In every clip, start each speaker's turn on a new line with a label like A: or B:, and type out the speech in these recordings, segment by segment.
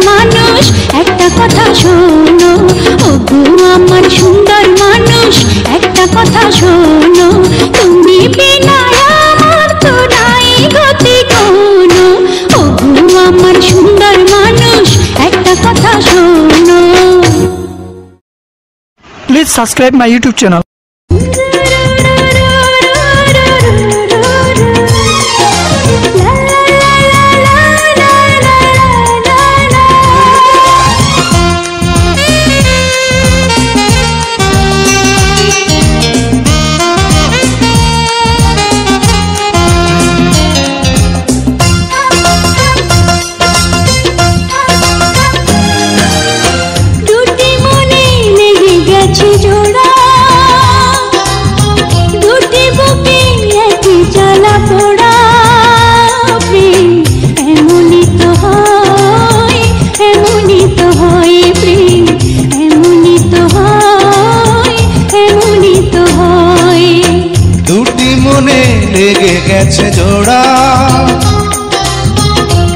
A: মানুষ একটা কথা শোনো, ওগো আমার সুন্দর মানুষ একটা কথা শোনো, তুমি বিনা আমার তো নাই গতি কোনো, ওগো আমার সুন্দর মানুষ একটা কথা শোনো।
B: Please subscribe my YouTube channel.
C: লেগে গেছে জোড়া,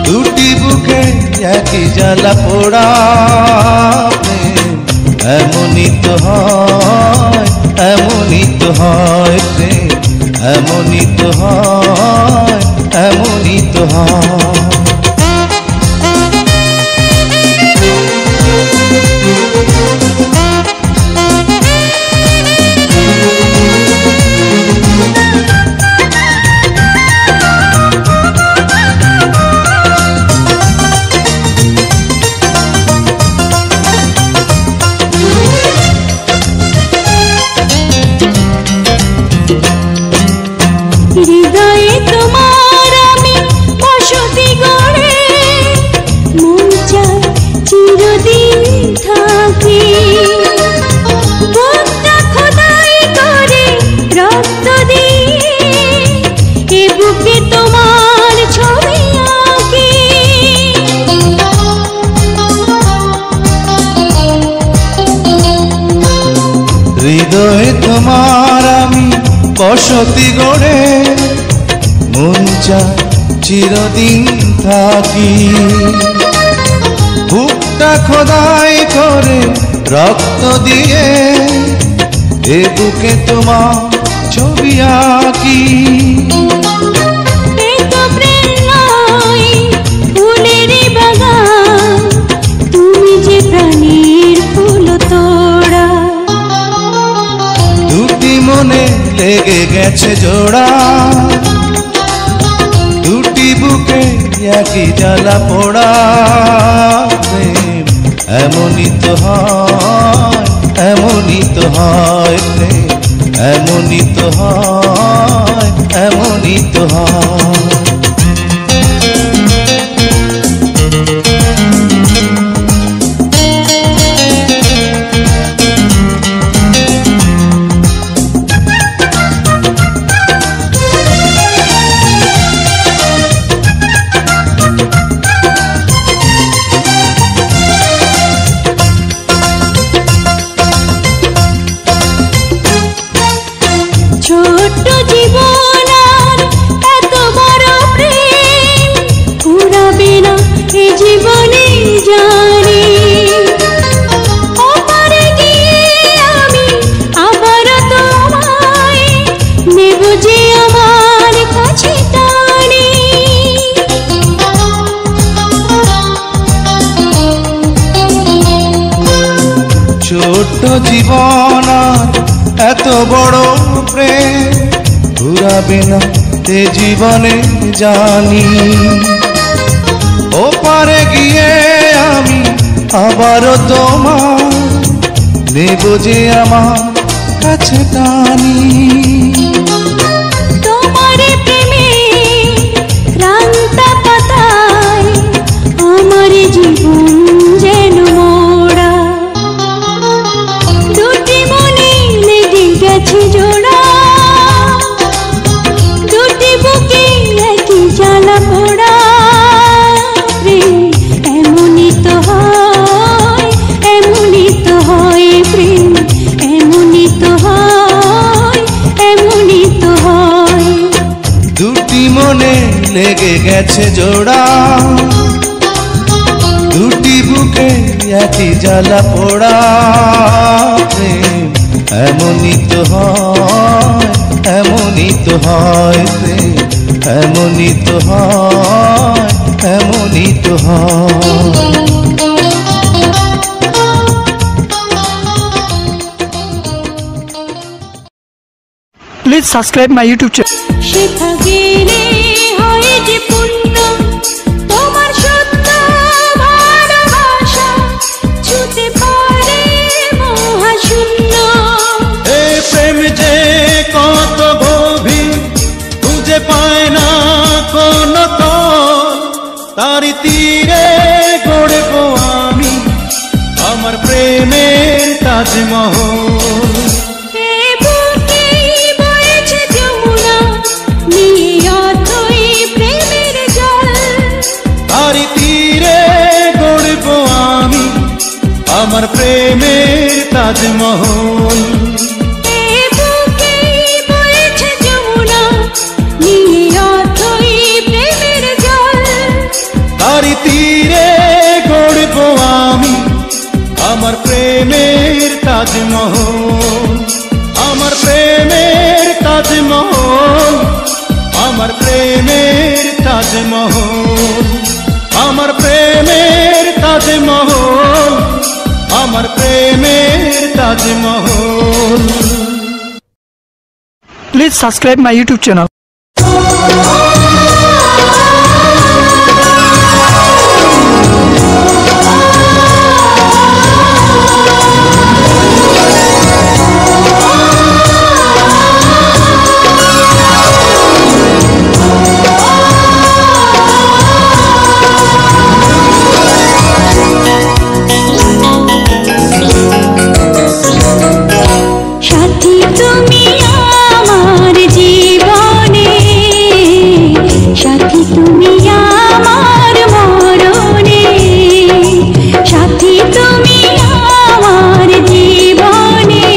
C: দুটি বুকে একই জ্বালা পোড়া, এমনই তো হয়, এমনই তো হয় প্রেম, এমনই তো হয়, এমনই তো হয়।
A: হৃদয়ে তোমার আমি বসতি গড়ে, মন চায় চিরদিন থাকি, বুকটা খোদাই করে রক্ত দিয়ে, এ বুকে তোমার ছবি আঁকি।
C: হৃদয়ে তোমার আমি বসতি গড়ে, মন চায় চিরদিন থাকি, বুকটা খোদাই করে রক্ত দিয়ে, এ বুকে তোমার ছবি আঁকি।
A: তুমি যে প্রাণীর ফুল তোড়া,
C: দুটি মনে লেগে গেছে জোড়া, দুটি বুকে একই জ্বালা পোড়া, এমনই তো হয়, এমনই তো হয় প্রেম, এমনই তো হয়, এমনই তো হয়।
A: ছোট্ট জীবন আর এত বড় প্রেম ফুরাবে না এ জীবনে জানি, ওপারে গিয়ে আমি আবার তোমায় নেব যে আমার কাছে টানি।
C: ছোট্ট জীবন আর এত বড় প্রেম ঘুরাবে না এ জীবনে জানি, ওপারে গিয়ে আমি আবারও তোমার নেব যে আমার কাছে টানি।
A: তোমার প্রেমে রাঙতা পাতায় আমার জীবন যেন মোড়া, দুটি মনে লেগে গেছে জোড়া, দুটি বুকে একই জ্বালা পোড়া, এমনই তো হয়, এমনই তো হয় প্রেম, এমনই তো হয়, এমনই তো হয়।
C: দুটি মনে লেগে গেছে জোড়া, দুটি একই জ্বালা পোড়া প্রেম এমনই তো হয়, এমনই তো হয় প্রেম, এমনই তো হয়, এমনই তো হয়।
B: Please subscribe my YouTube channel.
A: শেখা গেলে হয় যে পুণ্য, তোমার সত্য ভালোবাসা ছুতে পারে মহাশূন্য।
C: এই প্রেম যে কত গভীর খুঁজে পায় না কোন তল, তারি তীরে গড়ব আমি আমার প্রেমের তাজমহল। আমার প্রেমের তাজমহল, তারি তীরে গড়ব আমি আমার প্রেমের তাজমহল, আমার প্রেমের তাজমহল, আমার প্রেমের তাজমহল, আমার প্রেমের তাজমহল, আমার প্রেমের Taj Mahal.
B: Please subscribe my YouTube channel.
A: সাথী তুমি আমার জীবনে, সাথী তুমি আমার মরণে, সাথী তুমি আমার জীবনে,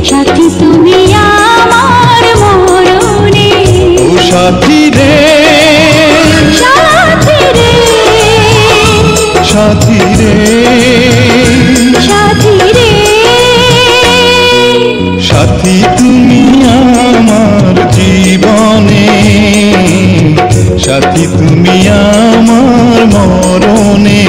A: সাথী তুমি আমার মরণে।
C: ও সাথী রে,
A: সাথী রে,
C: সাথী রে,
A: সাথী রে,
C: সাথী তুমি আমার জীবনে, সাথী তুমি আমার মরণে।